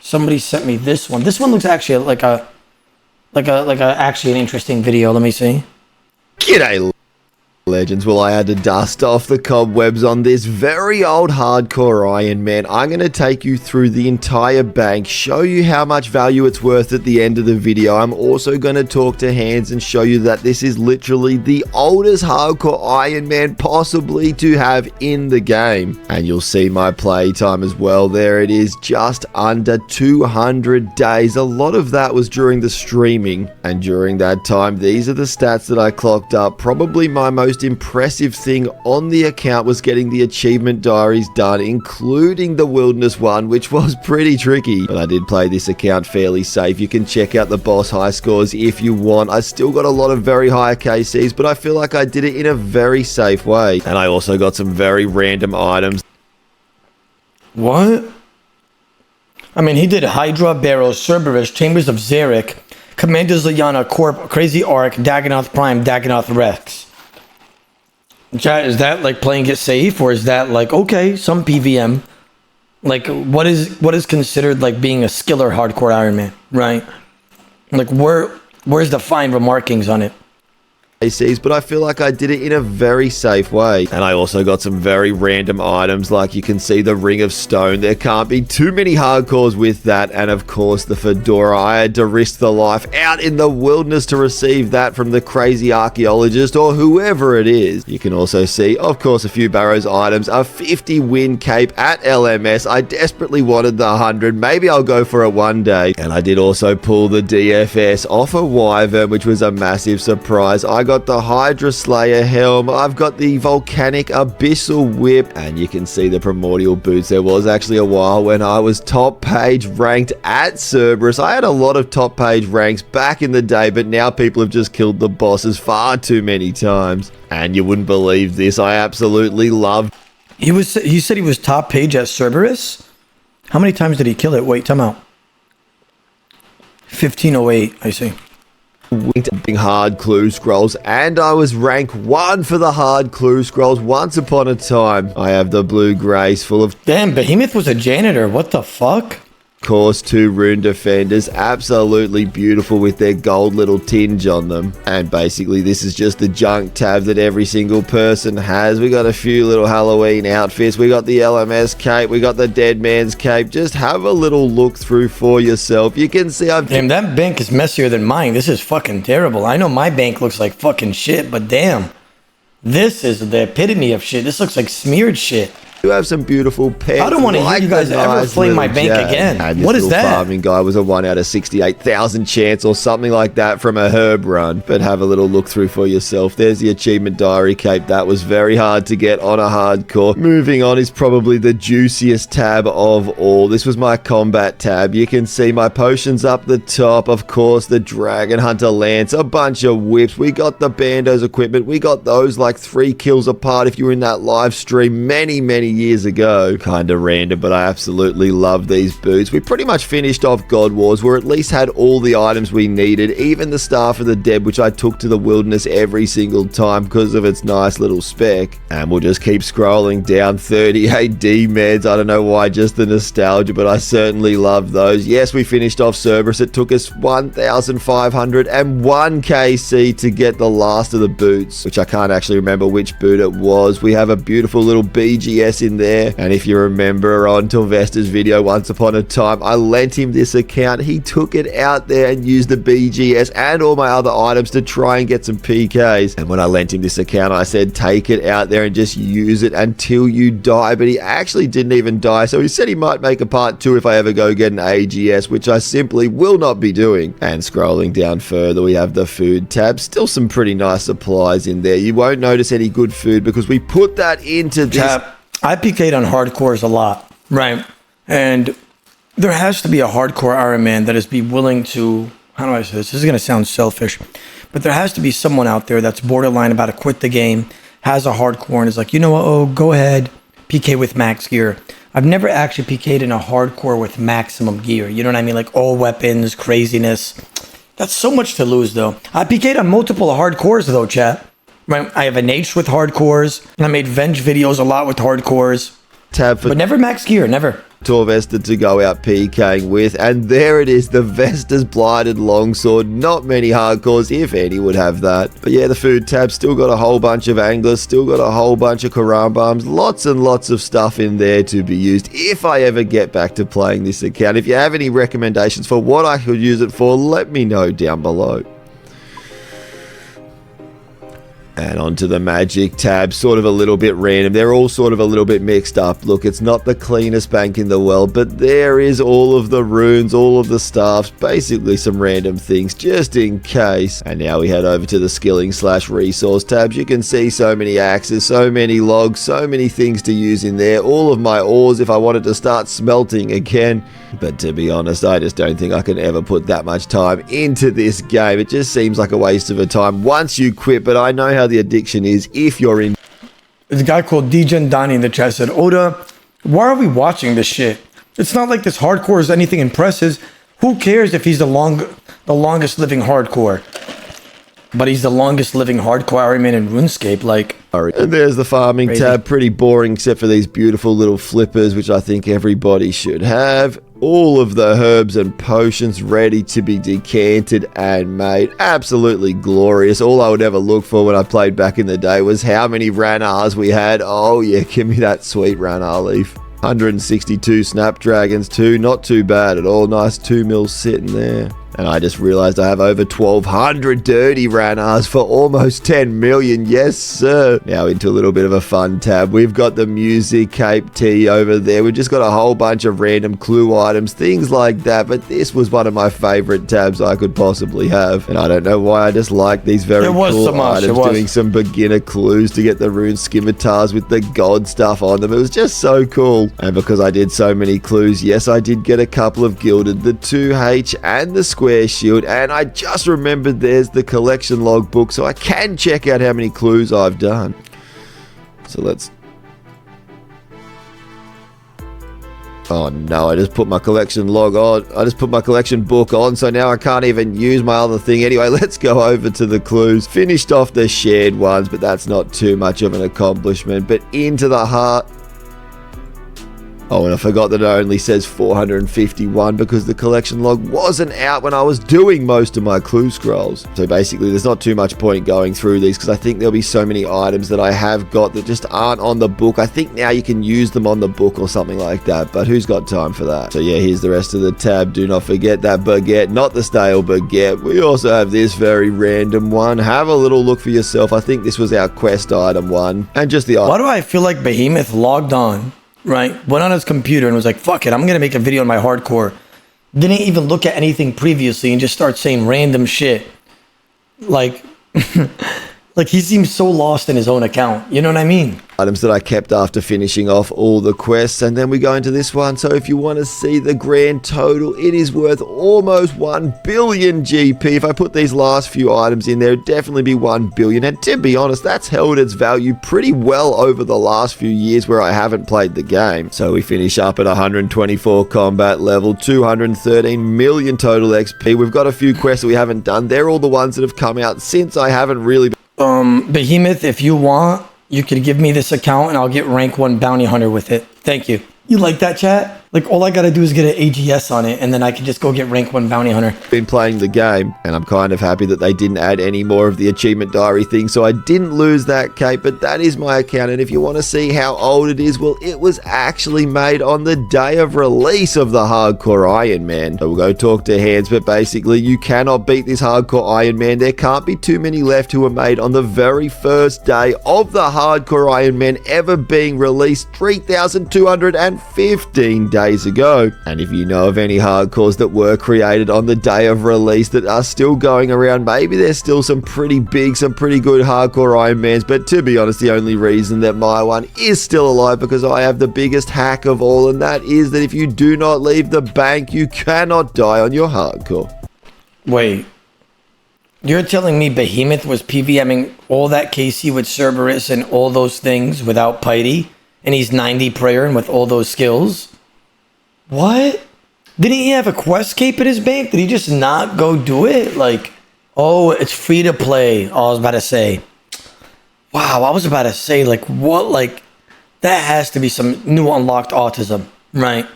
Somebody sent me this one. This one looks actually like actually an interesting video. Let me see. G'day, legends. Well, I had to dust off the cobwebs on this very old hardcore Iron Man. I'm going to take you through the entire bank, show you how much value it's worth at the end of the video. I'm also going to talk to hands and show you that this is literally the oldest hardcore Iron Man possibly to have in the game. And you'll see my playtime as well. There it is, just under 200 days. A lot of that was during the streaming. And during that time, these are the stats that I clocked up. Probably my most impressive thing on the account was getting the achievement diaries done, including the wilderness one, which was pretty tricky, but I did play this account fairly safe. You can check out the boss high scores if you want. I still got a lot of very high KCs, but I feel like I did it in a very safe way, and I also got some very random items. What? I mean, he did Hydra, Barrows, Cerberus, Chambers of Xeric, Commanders Liana, Corp, Crazy Arc, Dagonoth Prime, Dagonoth Rex. Chat, is that like playing it safe, or is that like, okay, some PVM? Like, what is considered like being a skiller hardcore Iron Man, right? Like, where's the fine remarkings on it? But I feel like I did it in a very safe way. And I also got some very random items, like you can see the Ring of Stone. There can't be too many hardcores with that. And of course the fedora. I had to risk the life out in the wilderness to receive that from the crazy archaeologist or whoever it is. You can also see, of course, a few Barrows items, a 50 win cape at LMS. I desperately wanted the 100. Maybe I'll go for it one day. And I did also pull the DFS off a Wyvern, which was a massive surprise. I got the Hydra Slayer helm, I've got the Volcanic Abyssal Whip, and you can see the Primordial Boots. There was actually a while when I was top page ranked at Cerberus. I had a lot of top page ranks back in the day, but now people have just killed the bosses far too many times. And you wouldn't believe this, I absolutely loved. He said he was top page at Cerberus? How many times did he kill it? Wait, time out. 1508, I see. Hard clue scrolls, and I was rank 1 for the hard clue scrolls once upon a time. I have the blue grace full of... Damn, Behemeth was a janitor. What the fuck? Course, 2 rune defenders, absolutely beautiful with their gold little tinge on them. And basically this is just the junk tab that every single person has. We got a few little Halloween outfits, we got the LMS cape, we got the dead man's cape. Just have a little look through for yourself. You can see I've... Damn, that bank is messier than mine. This is fucking terrible. I know my bank looks like fucking shit, but damn, this is the epitome of shit. This looks like smeared shit. You have some beautiful pets. I don't want to hear you guys ever flame my bank again. And what is that? Farming guy was a 1 out of 68,000 chance or something like that from a herb run. But have a little look through for yourself. There's the achievement diary cape. That was very hard to get on a hardcore. Moving on is probably the juiciest tab of all. This was my combat tab. You can see my potions up the top. Of course, the Dragon Hunter Lance, a bunch of whips. We got the Bandos equipment. We got those like 3 kills apart if you were in that live stream many years ago. Kinda random, but I absolutely love these boots. We pretty much finished off God Wars. We're at least had all the items we needed, even the Staff of the Dead, which I took to the wilderness every single time because of its nice little spec. And we'll just keep scrolling down. 38 D meds. I don't know why, just the nostalgia, but I certainly love those. Yes, we finished off Cerberus. It took us 1,501 KC to get the last of the boots, which I can't actually remember which boot it was. We have a beautiful little BGS in there, and if you remember on Torvesta's video once upon a time, I lent him this account. He took it out there and used the BGS and all my other items to try and get some PKs. And when I lent him this account, I said take it out there and just use it until you die, but he actually didn't even die. So he said he might make a part 2 if I ever go get an AGS, which I simply will not be doing. And scrolling down further, we have the food tab. Still some pretty nice supplies in there. You won't notice any good food because we put that into this tab. I PK'd on hardcores a lot, right? And there has to be a hardcore Iron Man that is be willing to, how do I say this? This is going to sound selfish, but there has to be someone out there that's borderline about to quit the game, has a hardcore, and is like, you know what, oh, go ahead, PK with max gear. I've never actually PK'd in a hardcore with maximum gear. You know what I mean? Like all weapons, craziness. That's so much to lose, though. I PK'd on multiple hardcores, though, chat. Right, I have an H with hardcores, and I made Venge videos a lot with hardcores. tab for But never max gear, never. Torvesta to go out PKing with, and there it is, the Vesta's Blighted Longsword. Not many hardcores, if any, would have that. But yeah, the food tab still got a whole bunch of anglers, still got a whole bunch of Karambams, lots and lots of stuff in there to be used if I ever get back to playing this account. If you have any recommendations for what I could use it for, let me know down below. And onto the magic tab, sort of a little bit random. They're all sort of a little bit mixed up. Look, it's not the cleanest bank in the world, but there is all of the runes, all of the staffs, basically some random things just in case. And now we head over to the skilling/resource tabs. You can see so many axes, so many logs, so many things to use in there. All of my ores if I wanted to start smelting again. But to be honest, I just don't think I can ever put that much time into this game. It just seems like a waste of a time once you quit, but I know how the addiction is if you're in. There's a guy called DJ Donnie in the chat said, Oda, why are we watching this shit? It's not like this hardcore is anything impressive. Who cares if he's the longest living hardcore? But he's the longest living hardcore Ironman in RuneScape, like. And there's the farming tab, pretty boring except for these beautiful little flippers, which I think everybody should have. All of the herbs and potions ready to be decanted and made. Absolutely glorious. All I would ever look for when I played back in the day was how many Ranars we had. Oh yeah, give me that sweet Ranar leaf. 162 Snapdragons too, not too bad at all. Nice 2 mils sitting there. And I just realized I have over 1,200 dirty Ranars for almost 10 million. Yes, sir. Now into a little bit of a fun tab. We've got the music cape tea over there. We've just got a whole bunch of random clue items, things like that. But this was one of my favorite tabs I could possibly have. And I don't know why I just like these very cool items. Doing some beginner clues to get the rune scimitars with the god stuff on them. It was just so cool. And because I did so many clues, yes, I did get a couple of gilded, the 2H and the square shield, and I just remembered there's the collection logbook, so I can check out how many clues I've done. So let's... Oh no, I just put my collection log on. I just put my collection book on, so now I can't even use my other thing. Anyway, let's go over to the clues. Finished off the shared ones, but that's not too much of an accomplishment. But into the heart... Oh, and I forgot that it only says 451 because the collection log wasn't out when I was doing most of my clue scrolls. So basically, there's not too much point going through these because I think there'll be so many items that I have got that just aren't on the book. I think now you can use them on the book or something like that, but who's got time for that? So yeah, here's the rest of the tab. Do not forget that baguette, not the stale baguette. We also have this very random one. Have a little look for yourself. I think this was our quest item one. And just the... Why do I feel like Behemeth logged on, right, went on his computer and was like, fuck it, I'm going to make a video on my hardcore. Didn't even look at anything previously and just start saying random shit. Like, like he seems so lost in his own account. You know what I mean? Items that I kept after finishing off all the quests, and then we go into this one. So if you want to see the grand total, it is worth almost 1 billion GP. If I put these last few items in there, it'd definitely be 1 billion. And to be honest, that's held its value pretty well over the last few years where I haven't played the game. So we finish up at 124 combat level, 213 million total XP. We've got a few quests that we haven't done. They're all the ones that have come out since I haven't really been... Behemeth, if you want, you could give me this account and I'll get rank 1 bounty hunter with it. Thank you. You like that, chat? Like, all I gotta do is get an AGS on it, and then I can just go get rank 1 bounty hunter. Been playing the game, and I'm kind of happy that they didn't add any more of the achievement diary thing, so I didn't lose that cape, but that is my account, and if you want to see how old it is, well, it was actually made on the day of release of the Hardcore Iron Man. So we'll go talk to Hands, but basically, you cannot beat this Hardcore Iron Man. There can't be too many left who were made on the very first day of the Hardcore Iron Man ever being released 3,215 days ago. And if you know of any hardcores that were created on the day of release that are still going around, maybe there's still some pretty big, some pretty good hardcore Iron Mans, but to be honest, the only reason that my one is still alive because I have the biggest hack of all, and that is that if you do not leave the bank, you cannot die on your hardcore. Wait, you're telling me Behemeth was PVMing all that KC with Cerberus and all those things without Piety, and he's 90 prayer and with all those skills? What? Didn't he have a quest cape in his bank? Did he just not go do it? Like, oh, it's free to play. Oh, I was about to say. Wow, I was about to say, like, what? Like, that has to be some new unlocked autism, right?